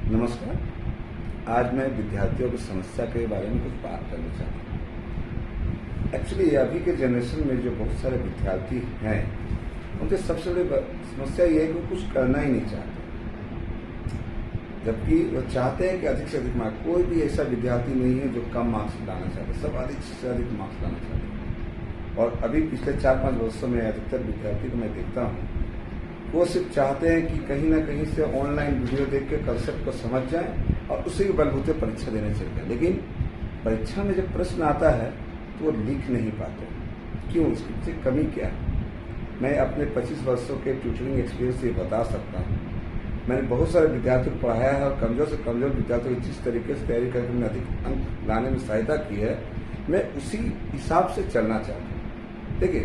नमस्कार। आज मैं विद्यार्थियों की समस्या के बारे में कुछ बात करना चाहता हूँ। एक्चुअली अभी के जनरेशन में जो बहुत सारे विद्यार्थी हैं, उनकी सबसे बड़ी समस्या ये है कि वो कुछ करना ही नहीं चाहते, जबकि वो चाहते हैं कि अधिक से अधिक मार्क्स। कोई भी ऐसा विद्यार्थी नहीं है जो कम मार्क्स लाना चाहते, सब अधिक से अधिक मार्क्स लाना चाहते हैं। और अभी पिछले 4-5 वर्षों में अधिकतर विद्यार्थी को मैं देखता हूँ, वो सिर्फ चाहते हैं कि कहीं ना कहीं से ऑनलाइन वीडियो देख के कंसेप्ट को समझ जाएं और उसी के बलबूते परीक्षा देने चले जाए। लेकिन परीक्षा में जब प्रश्न आता है तो वो लिख नहीं पाते। क्यों? इसकी कमी क्या है? मैं अपने 25 वर्षों के ट्यूटरिंग एक्सपीरियंस से बता सकता हूँ। मैंने बहुत सारे विद्यार्थियों को पढ़ाया है और कमजोर से कमजोर विद्यार्थियों को जिस तरीके से तैयारी करके मैंने अधिक अंक लाने में सहायता की है, मैं उसी हिसाब से चलना चाहता हूँ। देखिए,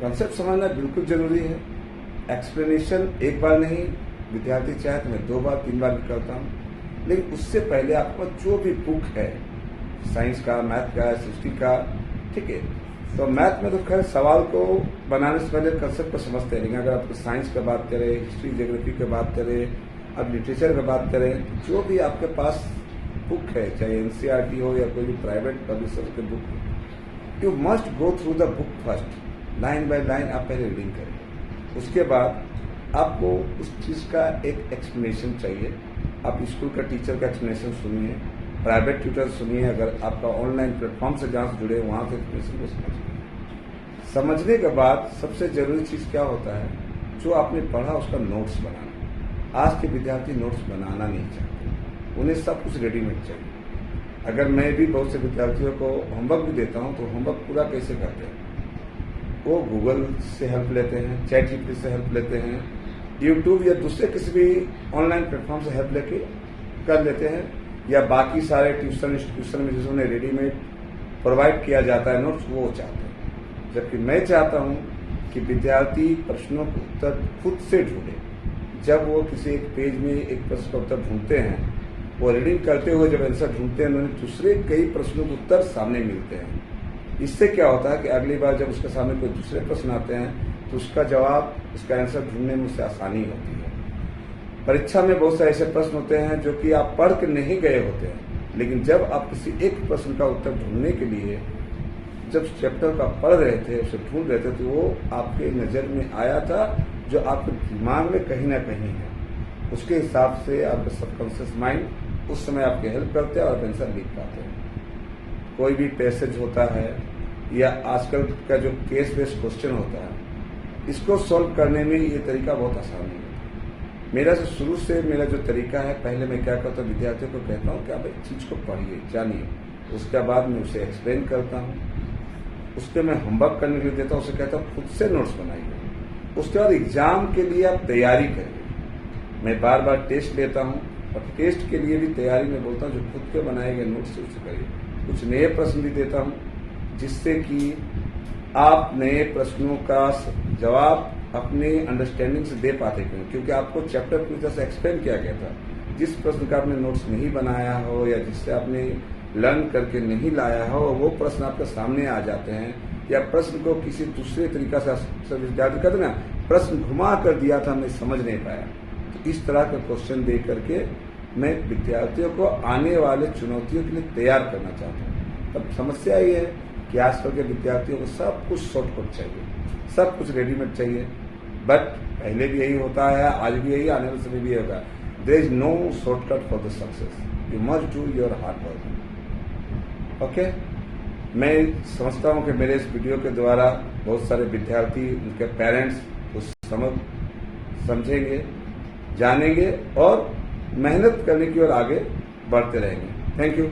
कंसेप्ट समझना बिल्कुल जरूरी है। एक्सप्लेनेशन एक बार नहीं, विद्यार्थी चाहे तो मैं 2 बार 3 बार भी करता हूँ। लेकिन उससे पहले आपका जो भी बुक है, साइंस का, मैथ का, हिस्ट्री का, ठीक है, तो मैथ में तो खैर सवाल को बनाने से पहले कंसेप्ट को समझते हैं। लेकिन अगर आप साइंस की बात करें, हिस्ट्री ज्योग्राफी की बात करें, अब लिटरेचर की बात करें, जो भी आपके पास बुक है, चाहे एनसीईआरटी हो या कोई भी प्राइवेट पब्लिशर के book, you must go through the book first. Line by line आप पहले रीडिंग करें। उसके बाद आपको उस चीज का एक एक्सप्लेनेशन चाहिए। आप स्कूल का टीचर का एक्सप्लेनेशन सुनिए, प्राइवेट ट्यूटर सुनिए, अगर आपका ऑनलाइन प्लेटफॉर्म से जहां से जुड़े वहां से एक्सप्लेनेशन को समझिए। समझने के बाद सबसे जरूरी चीज क्या होता है, जो आपने पढ़ा उसका नोट्स बनाना। आज के विद्यार्थी नोट्स बनाना नहीं चाहते, उन्हें सब कुछ रेडीमेड चाहिए। अगर मैं भी बहुत से विद्यार्थियों को होमवर्क भी देता हूं तो होमवर्क पूरा कैसे करते हैं, वो गूगल से हेल्प लेते हैं, चैट जीपीटी से हेल्प लेते हैं, यूट्यूब या दूसरे किसी भी ऑनलाइन प्लेटफॉर्म से हेल्प लेके कर लेते हैं, या बाकी सारे ट्यूशन इंस्टीट्यूशन में जिसमें रेडीमेड प्रोवाइड किया जाता है नोट्स, वो चाहते हैं। जबकि मैं चाहता हूं कि विद्यार्थी प्रश्नों का उत्तर खुद से ढूंढे। जब वो किसी एक पेज में एक प्रश्न का उत्तर ढूंढते हैं, वो रीडिंग करते हुए जब आंसर ढूंढते हैं, उन्हें दूसरे कई प्रश्नों के उत्तर सामने मिलते हैं। इससे क्या होता है कि अगली बार जब उसके सामने कोई दूसरे प्रश्न आते हैं तो उसका जवाब, उसका आंसर ढूंढने में उससे आसानी होती है। परीक्षा में बहुत सारे ऐसे प्रश्न होते हैं जो कि आप पढ़ के नहीं गए होते हैं, लेकिन जब आप किसी एक प्रश्न का उत्तर ढूंढने के लिए जब चैप्टर का पढ़ रहे थे, उसे ढूंढ रहे थे, तो वो आपके नजर में आया था, जो आपके दिमाग में कहीं ना कहीं है। उसके हिसाब से आपका सबकॉन्शियस माइंड उस समय आपकी हेल्प करते हैं और आंसर लिख पाते हैं। कोई भी पैसेज होता है या आजकल का जो केस बेस्ड क्वेश्चन होता है, इसको सॉल्व करने में ये तरीका बहुत आसान है। मेरा जो शुरू से मेरा जो तरीका है, पहले मैं क्या करता हूँ, विद्यार्थियों को कहता हूँ कि आप एक चीज को पढ़िए, जानिए, उसके बाद मैं उसे एक्सप्लेन करता हूँ, उसके मैं होमवर्क करने के लिए देता हूँ, उसे कहता हूँ खुद से नोट्स बनाइए। उसके बाद एग्जाम के लिए आप तैयारी करिए। मैं बार बार टेस्ट लेता हूँ और टेस्ट के लिए भी तैयारी में बोलता हूँ, जो खुद के बनाए गए नोट्स से उसे करिए। कुछ नए प्रश्न भी देता हूँ, जिससे कि आप नए प्रश्नों का जवाब अपने अंडरस्टैंडिंग से दे पाते क्यों, क्योंकि आपको चैप्टर पूरी तरह से एक्सप्लेन किया गया था। जिस प्रश्न का आपने नोट्स नहीं बनाया हो या जिससे आपने लर्न करके नहीं लाया हो, वो प्रश्न आपके सामने आ जाते हैं। या प्रश्न को किसी दूसरे तरीका से विद्यार्थी कहते ना, प्रश्न घुमा कर दिया था, मैं समझ नहीं पाया। तो इस तरह के क्वेश्चन दे करके मैं विद्यार्थियों को आने वाले चुनौतियों के लिए तैयार करना चाहता हूँ। तब समस्या ये है कि आजकल के विद्यार्थियों को सब कुछ शॉर्टकट चाहिए, सब कुछ रेडीमेड चाहिए। बट पहले भी यही होता है, आज भी यही, आने वाले समय भी होगा। There is no shortcut for the success, you must do your hard work. Okay, मैं समझता हूँ कि मेरे इस वीडियो के द्वारा बहुत सारे विद्यार्थी, उनके पेरेंट्स उस समझेंगे, जानेंगे और मेहनत करने की ओर आगे बढ़ते रहेंगे। Thank you.